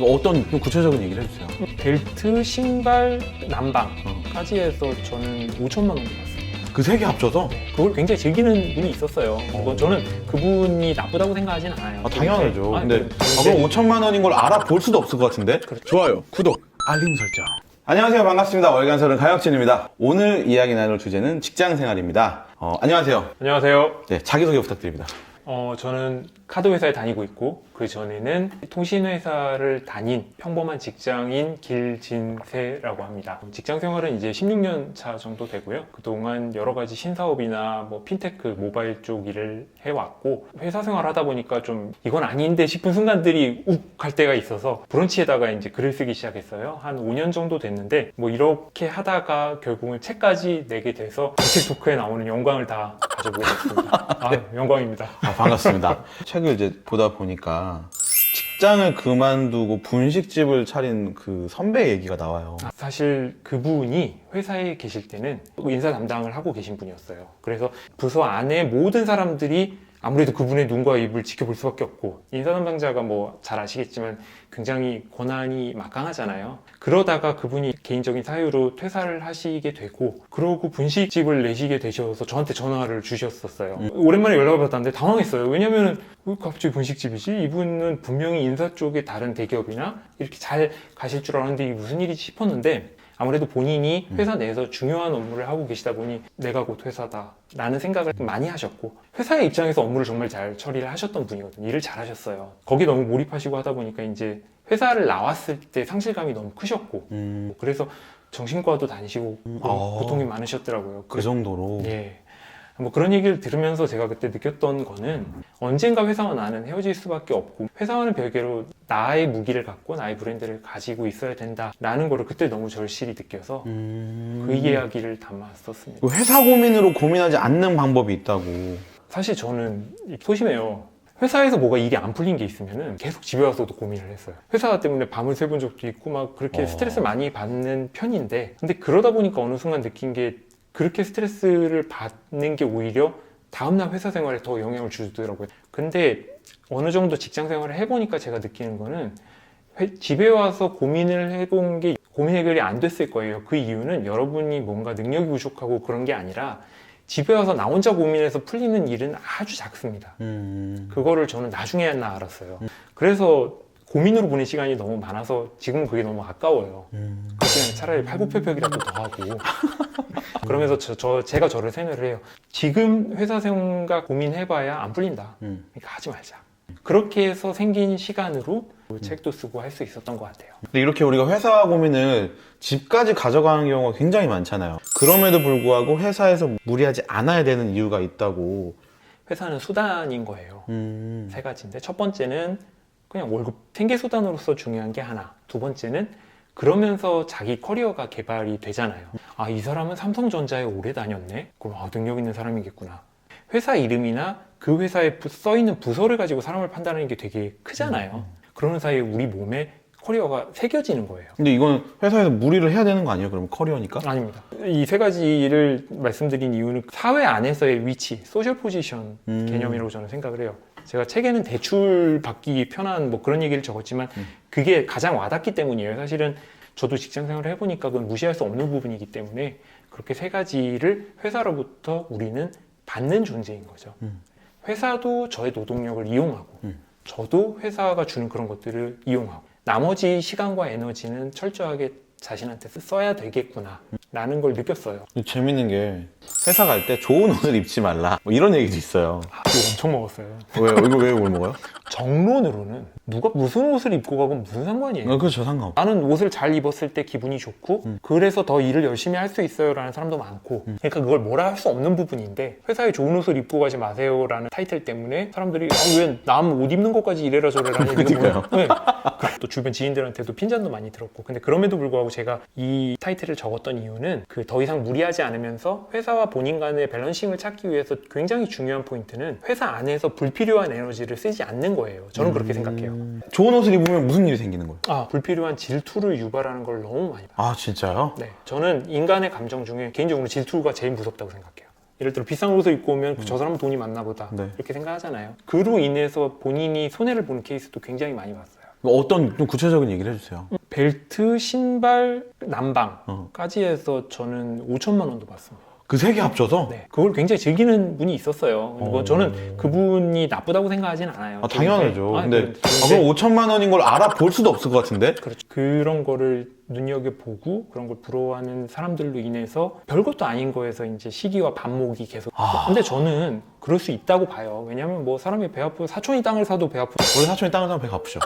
어떤 좀 구체적인 얘기를 해주세요. 벨트, 신발, 난방까지 해서 저는 5천만 원 받았어요. 그 세 개 합쳐서? 그걸 굉장히 즐기는 분이 있었어요. 저는 그분이 나쁘다고 생각하진 않아요. 당연하죠. 아, 근데 그럼 5천만 원인 걸 알아볼 수도 없을 것 같은데? 그렇죠. 좋아요, 구독, 알림 설정. 안녕하세요, 반갑습니다. 월간설은 가혁진입니다. 오늘 이야기 나눌 주제는 직장생활입니다. 안녕하세요. 안녕하세요. 네, 자기소개 부탁드립니다. 저는 카드 회사에 다니고 있고 그 전에는 통신회사를 다닌 평범한 직장인 길진세라고 합니다. 직장 생활은 이제 16년 차 정도 되고요. 그동안 여러 가지 신사업이나 뭐 핀테크, 모바일 쪽 일을 해왔고 회사 생활 하다 보니까 좀 이건 아닌데 싶은 순간들이 욱 할 때가 있어서 브런치에다가 이제 글을 쓰기 시작했어요. 한 5년 정도 됐는데 뭐 이렇게 하다가 결국은 책까지 내게 돼서 책 토크에 나오는 영광을 다 가져보게 됐습니다. 영광입니다. 반갑습니다. 책을 이제 보다 보니까 직장을 그만두고 분식집을 차린 그 선배 얘기가 나와요. 사실 그분이 회사에 계실 때는 인사 담당을 하고 계신 분이었어요. 그래서 부서 안에 모든 사람들이 아무래도 그분의 눈과 입을 지켜볼 수밖에 없고 인사 담당자가 뭐 잘 아시겠지만 굉장히 권한이 막강하잖아요. 그러다가 그분이 개인적인 사유로 퇴사를 하시게 되고 그러고 분식집을 내시게 되셔서 저한테 전화를 주셨었어요. 오랜만에 연락을 받았는데 당황했어요. 왜냐면 왜 갑자기 분식집이지? 이분은 분명히 인사 쪽에 다른 대기업이나 이렇게 잘 가실 줄 알았는데 이게 무슨 일이지 싶었는데 아무래도 본인이 회사 내에서 중요한 업무를 하고 계시다 보니 내가 곧 회사다 라는 생각을 많이 하셨고 회사의 입장에서 업무를 정말 잘 처리를 하셨던 분이거든요. 일을 잘 하셨어요. 거기 너무 몰입하시고 하다 보니까 이제 회사를 나왔을 때 상실감이 너무 크셨고 그래서 정신과도 다니시고 고통이 많으셨더라고요. 그 정도로? 예. 뭐 그런 얘기를 들으면서 제가 그때 느꼈던 거는 언젠가 회사와 나는 헤어질 수밖에 없고 회사와는 별개로 나의 무기를 갖고 나의 브랜드를 가지고 있어야 된다라는 거를 그때 너무 절실히 느껴서 그 이야기를 담았었습니다. 회사 고민으로 고민하지 않는 방법이 있다고. 사실 저는 소심해요. 회사에서 뭐가 일이 안 풀린 게 있으면은 계속 집에 와서도 고민을 했어요. 회사 때문에 밤을 새본 적도 있고 막 그렇게 스트레스를 많이 받는 편인데 근데 그러다 보니까 어느 순간 느낀 게 그렇게 스트레스를 받는 게 오히려 다음날 회사 생활에 더 영향을 주더라고요. 근데 어느 정도 직장 생활을 해보니까 제가 느끼는 거는 집에 와서 고민을 해본 게 고민 해결이 안 됐을 거예요. 그 이유는 여러분이 뭔가 능력이 부족하고 그런 게 아니라 집에 와서 나 혼자 고민해서 풀리는 일은 아주 작습니다. 그거를 저는 나중에야 알았어요. 그래서 고민으로 보낸 시간이 너무 많아서 지금은 그게 너무 아까워요. 그 시간에 차라리 팔굽혀펴기라도 더 하고 그러면서 제가 저를 세뇌를 해요. 지금 회사 생각 고민해봐야 안 풀린다. 그러니까 하지 말자. 그렇게 해서 생긴 시간으로 책도 쓰고 할 수 있었던 것 같아요. 근데 이렇게 우리가 회사 고민을 집까지 가져가는 경우가 굉장히 많잖아요. 그럼에도 불구하고 회사에서 무리하지 않아야 되는 이유가 있다고. 회사는 수단인 거예요. 세 가지인데 첫 번째는 그냥 월급 생계수단으로서 중요한 게 하나. 두 번째는 그러면서 자기 커리어가 개발이 되잖아요. 이 사람은 삼성전자에 오래 다녔네? 그럼 능력 있는 사람이겠구나. 회사 이름이나 그 회사에 써있는 부서를 가지고 사람을 판단하는 게 되게 크잖아요. 그러는 사이에 우리 몸에 커리어가 새겨지는 거예요. 근데 이건 회사에서 무리를 해야 되는 거 아니에요? 그럼 커리어니까? 아닙니다. 이 세 가지를 말씀드린 이유는 사회 안에서의 위치, 소셜 포지션 개념이라고 저는 생각을 해요. 제가 책에는 대출 받기 편한 뭐 그런 얘기를 적었지만 그게 가장 와닿기 때문이에요. 사실은 저도 직장 생활을 해보니까 그건 무시할 수 없는 부분이기 때문에 그렇게 세 가지를 회사로부터 우리는 받는 존재인 거죠. 회사도 저의 노동력을 이용하고 저도 회사가 주는 그런 것들을 이용하고 나머지 시간과 에너지는 철저하게 자신한테 써야 되겠구나 라는 걸 느꼈어요. 재밌는 게 회사 갈 때 좋은 옷을 입지 말라 뭐 이런 얘기도 있어요. 이거 엄청 먹었어요. 이거 왜 먹어요? 정론으로는 누가 무슨 옷을 입고 가고 무슨 상관이에요. 그렇죠, 상관없어. 나는 옷을 잘 입었을 때 기분이 좋고 그래서 더 일을 열심히 할 수 있어요 라는 사람도 많고 그러니까 그걸 뭐라 할 수 없는 부분인데 회사에 좋은 옷을 입고 가지 마세요 라는 타이틀 때문에 사람들이 왜 남 옷 입는 것까지 이래라 저래라 그러니까요. 네. 또 주변 지인들한테도 핀잔도 많이 들었고 근데 그럼에도 불구하고 제가 이 타이틀을 적었던 이유는 그 더 이상 무리하지 않으면서 회사와 본인 간의 밸런싱을 찾기 위해서 굉장히 중요한 포인트는 회사 안에서 불필요한 에너지를 쓰지 않는 거예요. 저는 그렇게 생각해요. 좋은 옷을 입으면 무슨 일이 생기는 거예요? 불필요한 질투를 유발하는 걸 너무 많이 봐요. 진짜요? 네, 저는 인간의 감정 중에 개인적으로 질투가 제일 무섭다고 생각해요. 예를 들어 비싼 옷을 입고 오면 저 사람은 돈이 많나 보다 네. 이렇게 생각하잖아요. 그로 인해서 본인이 손해를 보는 케이스도 굉장히 많이 봤어요. 어떤 좀 구체적인 얘기를 해주세요. 벨트, 신발, 난방까지 해서 저는 5천만 원도 받습니다. 그 세 개 합쳐서? 네, 그걸 굉장히 즐기는 분이 있었어요. 뭐 어. 저는 그분이 나쁘다고 생각하진 않아요. 당연하죠. 근데 근데 그럼 5천만 원인 걸 알아볼 수도 없을 것 같은데? 그렇죠. 그런 거를 눈여겨보고 그런 걸 부러워하는 사람들로 인해서 별것도 아닌 거에서 이제 시기와 반목이 계속. 근데 저는 그럴 수 있다고 봐요. 왜냐하면 뭐 사람이 배 아프고 사촌이 땅을 사도 배 아프고. 원래 사촌이 땅을 사면 배가 아프죠.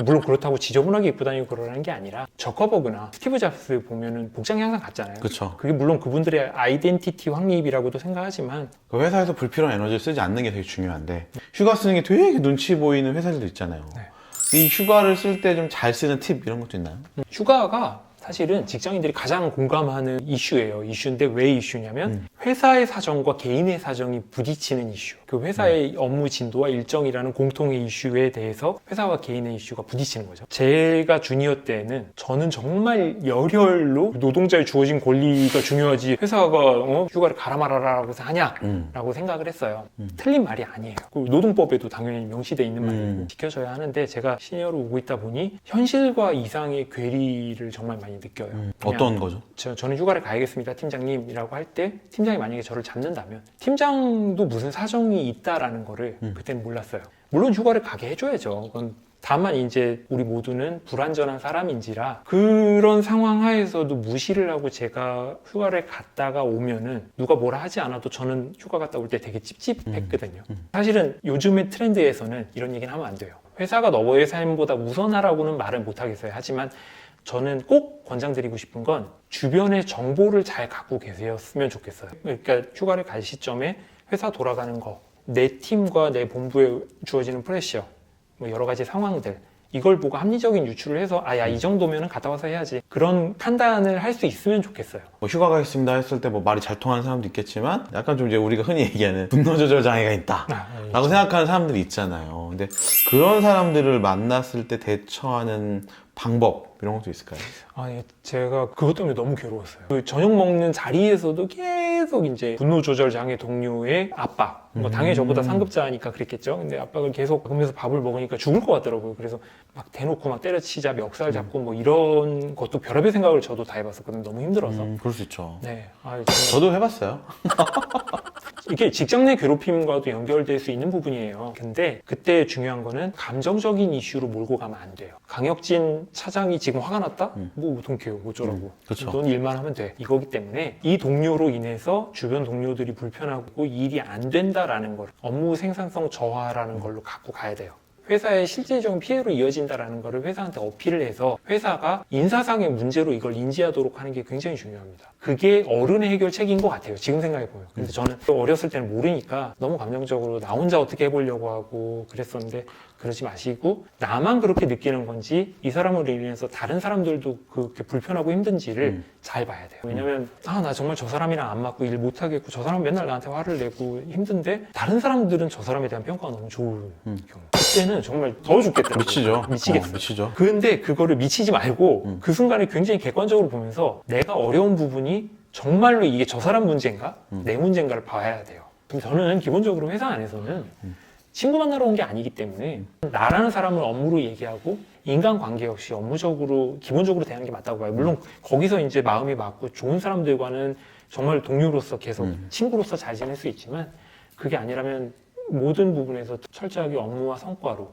물론 그렇다고 지저분하게 입고 다니고 그러는 게 아니라 저커버그나 스티브 잡스 보면은 복장이 항상 같잖아요. 그렇죠. 그게 물론 그분들의 아이덴티티 확립이라고도 생각하지만 그 회사에서 불필요한 에너지를 쓰지 않는 게 되게 중요한데 휴가 쓰는 게 되게 눈치 보이는 회사들도 있잖아요. 네. 이 휴가를 쓸 때 좀 잘 쓰는 팁 이런 것도 있나요? 휴가가 사실은 직장인들이 가장 공감하는 이슈예요. 이슈인데 왜 이슈냐면 회사의 사정과 개인의 사정이 부딪히는 이슈. 그 회사의 업무 진도와 일정이라는 공통의 이슈에 대해서 회사와 개인의 이슈가 부딪히는 거죠. 제가 주니어 때는 저는 정말 열혈로 노동자에 주어진 권리가 중요하지 회사가 휴가를 가라 말아라라고 하냐라고 생각을 했어요. 틀린 말이 아니에요. 그 노동법에도 당연히 명시되어 있는 말이고 지켜져야 하는데 제가 시니어로 오고 있다 보니 현실과 이상의 괴리를 정말 많이 느껴요. 어떤 거죠? 저는 휴가를 가야겠습니다, 팀장님이라고 할 때 팀장이 만약에 저를 잡는다면 팀장도 무슨 사정이 있다라는 거를 그때는 몰랐어요. 물론 휴가를 가게 해줘야죠. 그건 다만 이제 우리 모두는 불완전한 사람인지라 그런 상황 하에서도 무시를 하고 제가 휴가를 갔다가 오면은 누가 뭐라 하지 않아도 저는 휴가 갔다 올 때 되게 찝찝했거든요. 사실은 요즘의 트렌드에서는 이런 얘기는 하면 안 돼요. 회사가 너의 삶보다 우선하라고는 말을 못 하겠어요. 하지만 저는 꼭 권장드리고 싶은 건 주변의 정보를 잘 갖고 계셨으면 좋겠어요. 그러니까 휴가를 갈 시점에 회사 돌아가는 거, 내 팀과 내 본부에 주어지는 프레셔, 뭐 여러 가지 상황들 이걸 보고 합리적인 유추를 해서 이 정도면 갔다 와서 해야지 그런 판단을 할 수 있으면 좋겠어요. 뭐 휴가 가겠습니다 했을 때 뭐 말이 잘 통하는 사람도 있겠지만 약간 좀 이제 우리가 흔히 얘기하는 분노 조절 장애가 있다 라고 생각하는 사람들이 있잖아요. 근데 그런 사람들을 만났을 때 대처하는 방법 이런 것도 있을까요? 제가 그것 때문에 너무 괴로웠어요. 그 저녁 먹는 자리에서도 계속 이제 분노 조절 장애 동료의 압박. 뭐 당연히 저보다 상급자니까 그랬겠죠. 근데 압박을 계속 하면서 밥을 먹으니까 죽을 것 같더라고요. 그래서 막 대놓고 막 때려치자, 멱살 잡고 뭐 이런 것도 별의별 생각을 저도 다 해봤었거든요. 너무 힘들어서. 그럴 수 있죠. 네. 저도 해봤어요. 이게 직장 내 괴롭힘과도 연결될 수 있는 부분이에요. 근데 그때 중요한 거는 감정적인 이슈로 몰고 가면 안 돼요. 강혁진 차장이 지금 화가 났다? 뭐 동태요, 어쩌라고. 그쵸. 넌 일만 하면 돼. 이거기 때문에 이 동료로 인해서 주변 동료들이 불편하고 일이 안 된다라는 걸 업무 생산성 저하라는 걸로 갖고 가야 돼요. 회사의 실질적인 피해로 이어진다라는 거를 회사한테 어필을 해서 회사가 인사상의 문제로 이걸 인지하도록 하는 게 굉장히 중요합니다. 그게 어른의 해결책인 것 같아요. 지금 생각해보면. 근데 저는 어렸을 때는 모르니까 너무 감정적으로 나 혼자 어떻게 해보려고 하고 그랬었는데 그러지 마시고 나만 그렇게 느끼는 건지 이 사람으로 인해서 다른 사람들도 그렇게 불편하고 힘든지를 잘 봐야 돼요. 왜냐면 나 정말 저 사람이랑 안 맞고 일 못하겠고 저 사람 맨날 나한테 화를 내고 힘든데 다른 사람들은 저 사람에 대한 평가가 너무 좋은 경우. 그때는 정말 더 죽겠더라고요. 미치죠. 미치겠어요. 미치죠. 근데 그거를 미치지 말고 그 순간에 굉장히 객관적으로 보면서 내가 어려운 부분이 정말로 이게 저 사람 문제인가? 내 문제인가를 봐야 돼요. 저는 기본적으로 회사 안에서는 친구 만나러 온 게 아니기 때문에 나라는 사람을 업무로 얘기하고 인간관계 역시 업무적으로 기본적으로 대하는 게 맞다고 봐요. 물론 거기서 이제 마음이 맞고 좋은 사람들과는 정말 동료로서 계속 친구로서 잘 지낼 수 있지만 그게 아니라면 모든 부분에서 철저하게 업무와 성과로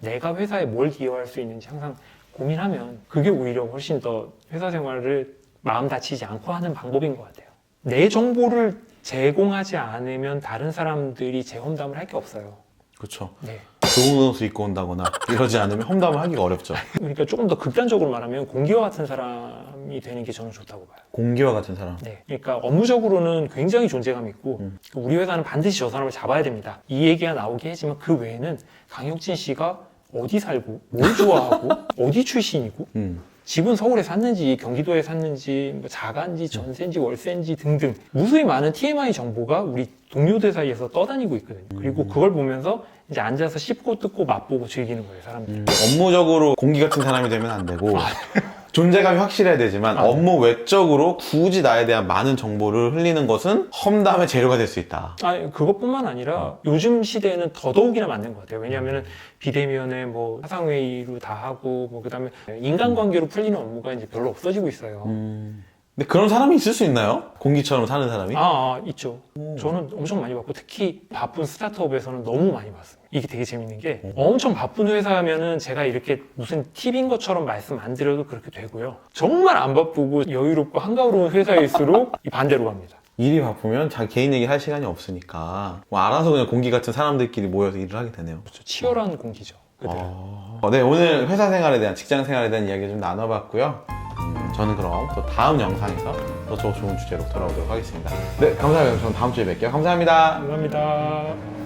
내가 회사에 뭘 기여할 수 있는지 항상 고민하면 그게 오히려 훨씬 더 회사 생활을 마음 다치지 않고 하는 방법인 것 같아요. 내 정보를 제공하지 않으면 다른 사람들이 재험담을 할 게 없어요. 그렇죠. 네. 좋은 옷을 입고 온다거나 이러지 않으면 험담을 하기가 어렵죠. 그러니까 조금 더 극단적으로 말하면 공기와 같은 사람이 되는 게 저는 좋다고 봐요. 공기와 같은 사람. 네. 그러니까 업무적으로는 굉장히 존재감 있고 우리 회사는 반드시 저 사람을 잡아야 됩니다. 이 얘기가 나오게 하지만 그 외에는 강혁진 씨가 어디 살고 뭘 좋아하고 어디 출신이고 집은 서울에 샀는지 경기도에 샀는지 뭐 자가인지 전세인지 월세인지 등등 무수히 많은 TMI 정보가 우리 동료들 사이에서 떠다니고 있거든요. 그리고 그걸 보면서 이제 앉아서 씹고 뜯고 맛보고 즐기는 거예요, 사람들이. 업무적으로 공기 같은 사람이 되면 안 되고 존재감이 확실해야 되지만 맞아요. 업무 외적으로 굳이 나에 대한 많은 정보를 흘리는 것은 험담의 재료가 될 수 있다. 아니, 그것뿐만 아니라 요즘 시대에는 더더욱이나 맞는 것 같아요. 왜냐하면 비대면에 뭐 화상회의로 다 하고 뭐 그다음에 인간관계로 풀리는 업무가 이제 별로 없어지고 있어요. 근데 그런 사람이 있을 수 있나요? 공기처럼 사는 사람이? 있죠. 저는 엄청 많이 봤고 특히 바쁜 스타트업에서는 너무 많이 봤어요. 이게 되게 재밌는 게 엄청 바쁜 회사면은 제가 이렇게 무슨 팁인 것처럼 말씀 안 드려도 그렇게 되고요. 정말 안 바쁘고 여유롭고 한가로운 회사일수록 이 반대로 갑니다. 일이 바쁘면 자기 개인 얘기 할 시간이 없으니까 뭐 알아서 그냥 공기 같은 사람들끼리 모여서 일을 하게 되네요. 그렇죠. 치열한 공기죠. 그들은. 네, 오늘 회사 생활에 대한, 직장 생활에 대한 이야기 좀 나눠봤고요. 저는 그럼 또 다음 영상에서 더 좋은 주제로 돌아오도록 하겠습니다. 네, 감사합니다. 저는 다음 주에 뵐게요. 감사합니다. 감사합니다.